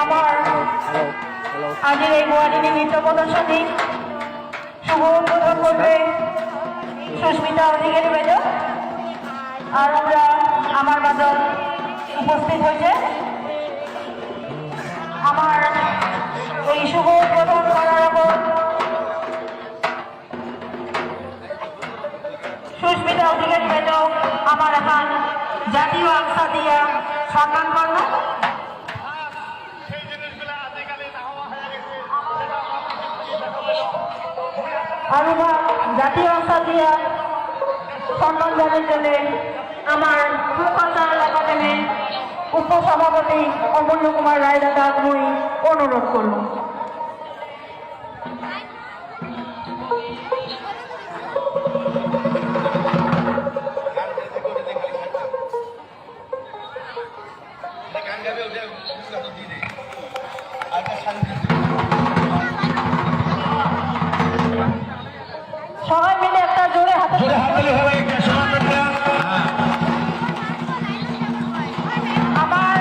আমার আজকের এই গোয়ালিনী নৃত্য প্রদর্শনী শুভ উদ্বোধন করবে সুস্মিতা অধিকারী বেজক। আর আমরা আমার বাদল উপস্থিত হয়েছে। আমার এই শুভ উদ্বোধন করার পর সুস্মিতা অধিকারী বেজক আমার এখন জাতীয় আংসা দিয়া সম্মান করবো। আর জাতীয় আংসা দিয়া সম্মান জানার জন্য আমার কালচারাল একাডেমির উপসভাপতি অমূল্য কুমার রায় দাদা মই অনুরোধ করল। সবাই মিলে একটা জোরে হাতে আমার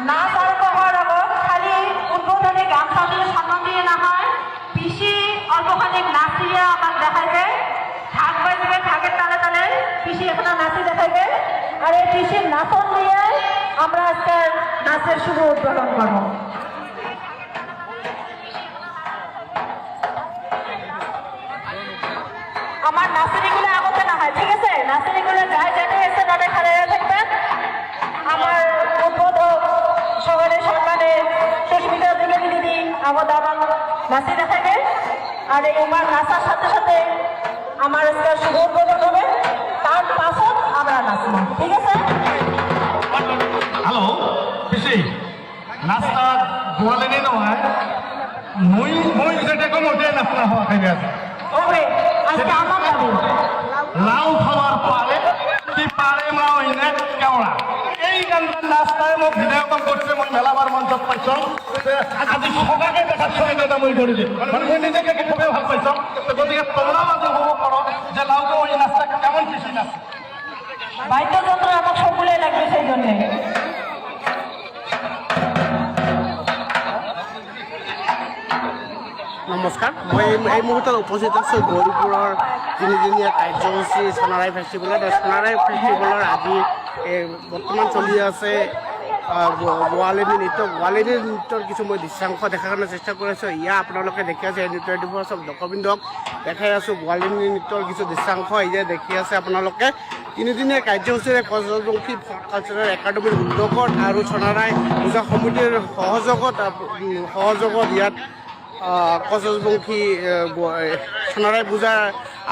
নাচ আরম্ভ হওয়ার আগত খালি উদ্বোধনে গামছা দিয়ে সম্মান দিয়ে না হয়, পিসি অল্পখানিক নাচ দিয়ে আমার দেখাইবে, ঢাক বাজবে, ঢাকের তালে তালে পিসি এখানে নাচি দেখাইবে। আর এই পিসির নাচন দিয়ে আমরা আজকে নাচের শুভ উদ্বোধন করবো। আমার নাচনিগুলো আগতে না হয়, ঠিক আছে? নাচনিগুলো যাই জানে এসে নাটে খাড়াইয়া থাকবেন। আমার উদ্বোধক সবাই সম্মানে সুস্মিতা অধিকারী দিদি আমার নাচি দেখাবে। আর এই আমার নাচার সাথে সাথে আমার আজকে শুভ উদ্বোধন হবে, তার পাছত আমরা নাচবো, ঠিক আছে? হ্যালো পিসি, নাস্তা গোয়ালিনী নয়, মই যেটা কম ওটাই নাস্তা হওয়া খাইবে আছে। ওকে, আজকে আমার দাবি লাউ খাওয়ার পরে কি পারে মা ওইনে কেওড়া এই গানটার নাস্তায় মোক ভিডিও কল করছে। মই মেলাবার মঞ্চত পাইছো, আজি সবাকে দেখার সময় দাদা মই করে দিই, মানে মই নিজেকে খুবই ভাল পাইছো। গতিকে তোমরাও আজি উপভোগ করো যে লাউকে ওই নাস্তা কেমন পিসি নাচে। বাদ্যযন্ত্র আমার সকলে লাগবে, সেই জন্যে নমস্কাৰ, মই এই মুহূৰ্তত উপস্থিত আছোঁ গৌৰীপুৰৰ তিনিদিনীয়া কাৰ্যসূচী সোণাৰাই ফেষ্টিভেলত। সোণাৰাই ফেষ্টিভেলৰ আজি বৰ্তমান চলি আছে গোৱালিনী নৃত্য। গোৱালিনী নৃত্যৰ কিছু মই দৃশ্যাংশ দেখাৰ কাৰণে চেষ্টা কৰি আছোঁ। এয়া আপোনালোকে দেখি আছে, এই নৃত্য চব দৰ্শকবৃন্দক দেখাই আছোঁ গোৱালিনী নৃত্যৰ কিছু দৃশ্যাংশ। এয়া দেখি আছে আপোনালোকে তিনিদিনীয়া কাৰ্যসূচীৰে কচবংশী কালচাৰেল একাডেমীৰ উদ্যোগত আৰু সোণাৰাই পূজা সমিতিৰ সহযোগত ইয়াত কচবংশী সোণাৰাই পূজা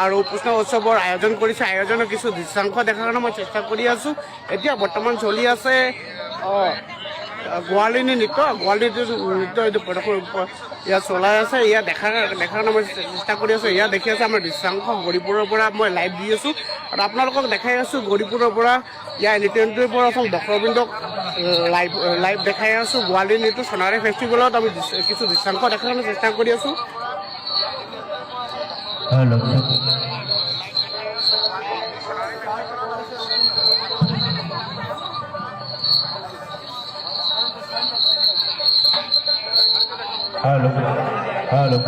আৰু কৃষ্ণ উৎসৱৰ আয়োজন কৰিছে। আয়োজনৰ কিছু দৃশ্যাংশ দেখাৰ কাৰণে মই চেষ্টা কৰি আছোঁ। এতিয়া বৰ্তমান চলি আছে গোৱালিনী নৃত্য। গোৱালিনী নৃত্য এইটো প্ৰদৰ্শন ইয়াত চলাই আছে। ইয়াত দেখাৰ কাৰণে মই চেষ্টা কৰি আছোঁ। ইয়াত দেখি আছে আমাৰ দৃশ্যাংশ গৌৰীপুৰৰ পৰা মই লাইভ দি আছোঁ আৰু আপোনালোকক দেখাই আছোঁ গৌৰীপুৰৰ পৰা। ইয়াৰ নৃত্যৰ পৰা দৰ্শকবৃন্দক লাইভ দেখাই আছোঁ গোৱালিনী নৃত্য সোণাৰাই ফেষ্টিভেলত। আমি কিছু দৃশ্যাংশ দেখাৰ কাৰণে চেষ্টা কৰি আছোঁ। হ্যালো হ্যালো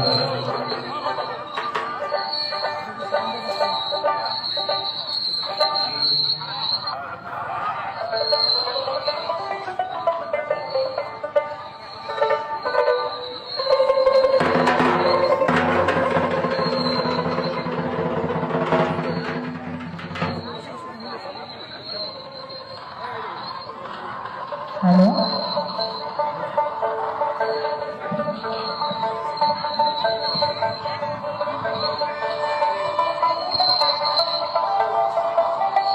হ্যালো,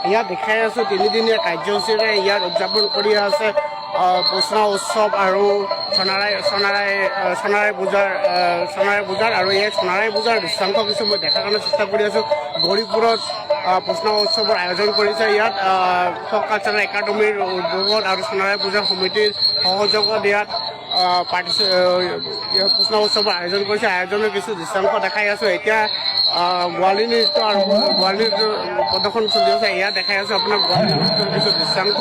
ইয়াত দেখাই আছোঁ তিনিদিনীয়া কাৰ্যসূচীৰে ইয়াত উদযাপন কৰি আছে কৃষ্ণ উৎসৱ আৰু সোণাৰাই পূজাৰ আৰু এই সোণাৰাই পূজাৰ দৃশ্যাংশ কিছু মই দেখাৰ কাৰণে চেষ্টা কৰি আছোঁ। গৌৰীপুৰত প্ৰশ্ন উৎসৱৰ আয়োজন কৰিছে। ইয়াত ফক কালচাৰেল একাডেমীৰ উদ্যোগত আৰু সোণাৰাই পূজা সমিতিৰ সহযোগত ইয়াত প্ৰশ্ন উৎসৱৰ আয়োজন কৰিছে। আয়োজনৰ কিছু দৃশ্যাংশ দেখাই আছোঁ। এতিয়া গোৱালী নৃত্য আৰু গোৱালী নৃত্য প্ৰদৰ্শন চলি আছে। ইয়াত দেখাই আছোঁ আপোনাৰ গোৱালী নৃত্যৰ কিছু দৃশ্যাংশ।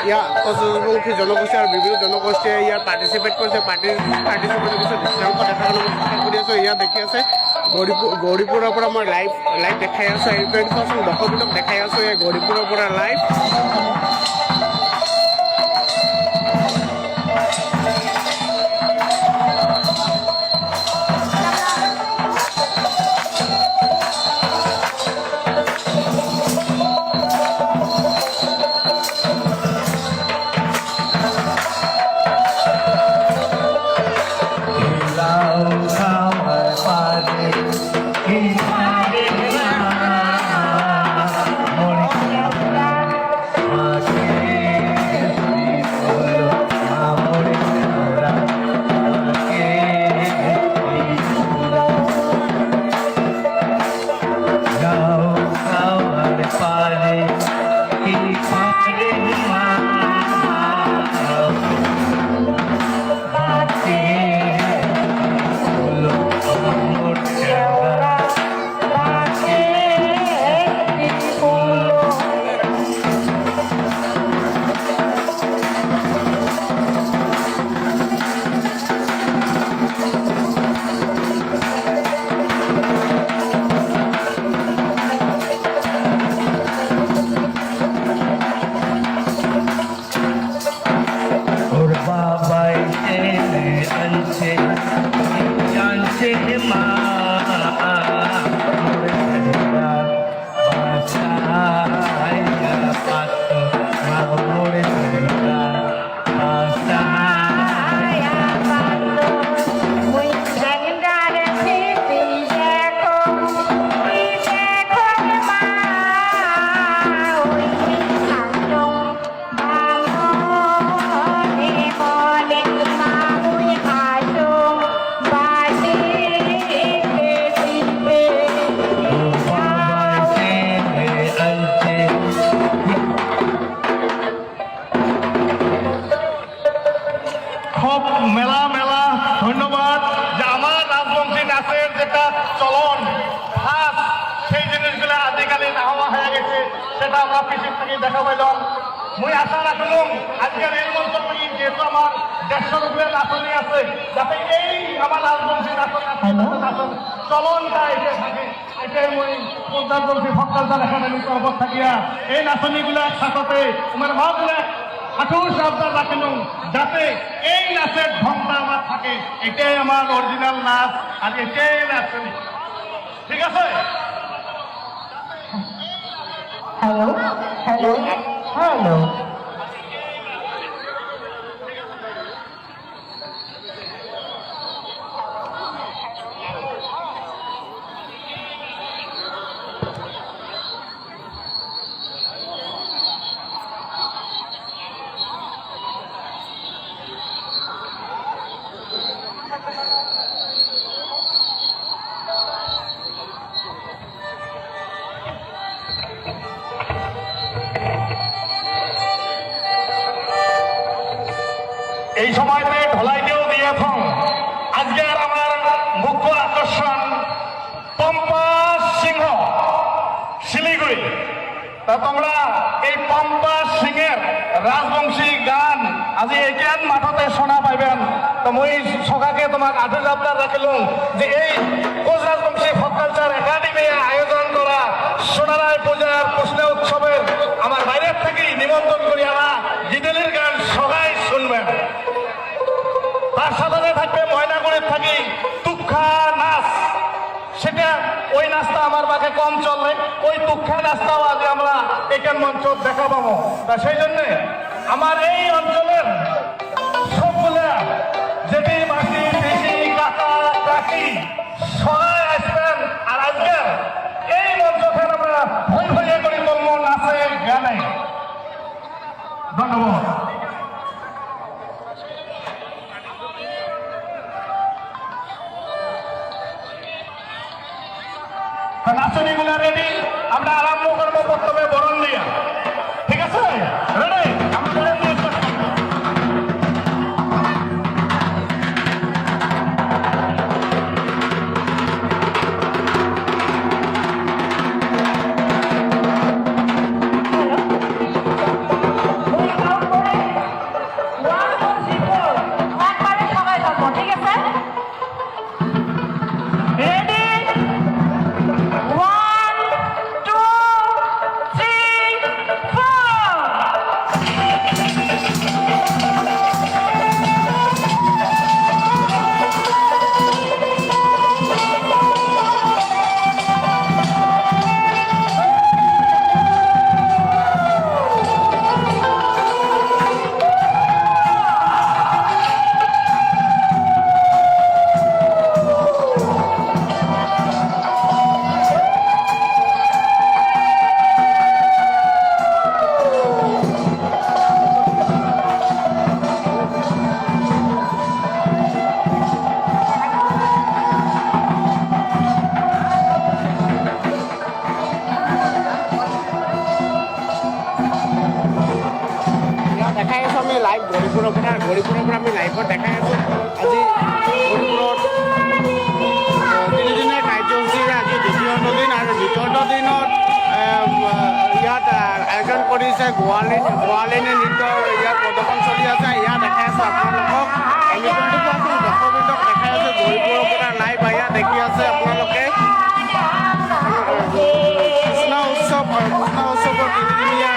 ইয়াত পঁচিছবংশী জনগোষ্ঠী আৰু বিভিন্ন জনগোষ্ঠীয়ে ইয়াত পাৰ্টিচিপেট কৰিছে। পাৰ্টিচিপেটৰ কিছু দৃশ্যাংশ দেখাবলৈ চেষ্টা কৰি আছোঁ। ইয়াত দেখি আছে গৌৰীপুৰৰ পৰা মই লাইভ দেখাই আছোঁ। এইটো চাওকচোন, দৰ্শকবিলাক দেখাই আছোঁ এই গৌৰীপুৰৰ পৰা লাইভ। ধন্যবাদ যে আমার রাজবংশী নাচের যেটা চলন ফাঁস সেই জিনিসগুলো আজিকালি নাহওয়া হয়ে গেছে, সেটা আমরা পিছিয়ে থেকে দেখা পাইলাম। মুই আশা রাখলাম আজকের এই মঞ্চ থেকে যেহেতু আমার 150 উপরে নাচনি আছে, যাতে এই আমার রাজবংশী নাচন চলনটা এসে থাকে। এটাই মুই পঞ্চাশবংশী ফক কালচার একাডেমির তরফ থাকিয়া এই নাচনিগুলা সাথে আমার ভাবনা আঠুর সাবধান রাখেন যাতে এই নাচের ঢংটা আমার থাকে। এটাই আমার অরিজিনাল নাচ আর এটাই নাচনি, ঠিক আছে? হ্যালো হ্যালো হ্যালো এই সময়তে ঢলাইতেও দিয়েছেন আজকের আমার মুখ্য আকর্ষণ পম্পা সিংহ শিলিগুড়ি। তা তোমরা এই পম্পা সিংহের রাজবংশী গান আজি একেন মাঠতে শোনা পাইবেন। তো মই সকাকে তোমাক আঠুর আবদার রাখিলাম যে এই কোচ রাজবংশী ফক কালচার একাডেমি আয়োজন করা সোনারায় পূজার প্রশ্ন উৎসবের আমার বাইরের থেকে নিমন্ত্রণ করি আনা জিদেলির গান সবাই শুনবেন। তার সাথে থাকবে ময়নাগুড়ির থাকি তুক্ষা নাচ, সেটা ওই নাচটা আমার বাকে কম চলে, ওই তুক্ষা নাচটাও আজ আমরা এখান মঞ্চ দেখা পাবো। তা সেই জন্যে আমার এই অঞ্চলের সবগুলা যেটি মাসি পিসি কাকা কাকি সবাই আসবেন। আর আজকে এই মঞ্চকে আমরা ভই ভইয়ে করি তুলবো নাচে গানে। ধন্যবাদ। নাচনিগুলা রেডি। আমরা আরম্ভ করবো প্রথমে বরণ দিয়া, ঠিক আছে? রেডি? আমরা বরণ দিয়ে start করবো। একবারে সবাই যাবো, ঠিক আছে? Ready? 1, 2, 3, 4. ইয়াত দেখাই আছোঁ আমি লাইভ গৌৰীপুৰৰ পৰা আমি লাইভত দেখাই আছোঁ। আজি গৌৰীপুৰত তিনিদিনীয়া কাৰ্যসূচীৰে আজি দ্বিতীয়টো দিন আৰু দ্বিতীয়টো দিনত ইয়াত আয়োজন কৰিছে গোৱালিনী নৃত্যৰ ইয়াত প্ৰদৰ্শন চলি আছে। ইয়াত দেখাই আছোঁ আপোনালোকক দৰ্শকবৃন্দক দেখাই আছোঁ গৌৰীপুৰৰ পৰা লাইভ ইয়াত দেখি আছে আপোনালোকে কৃষ্ণ উৎসৱৰ তিনিদিনীয়া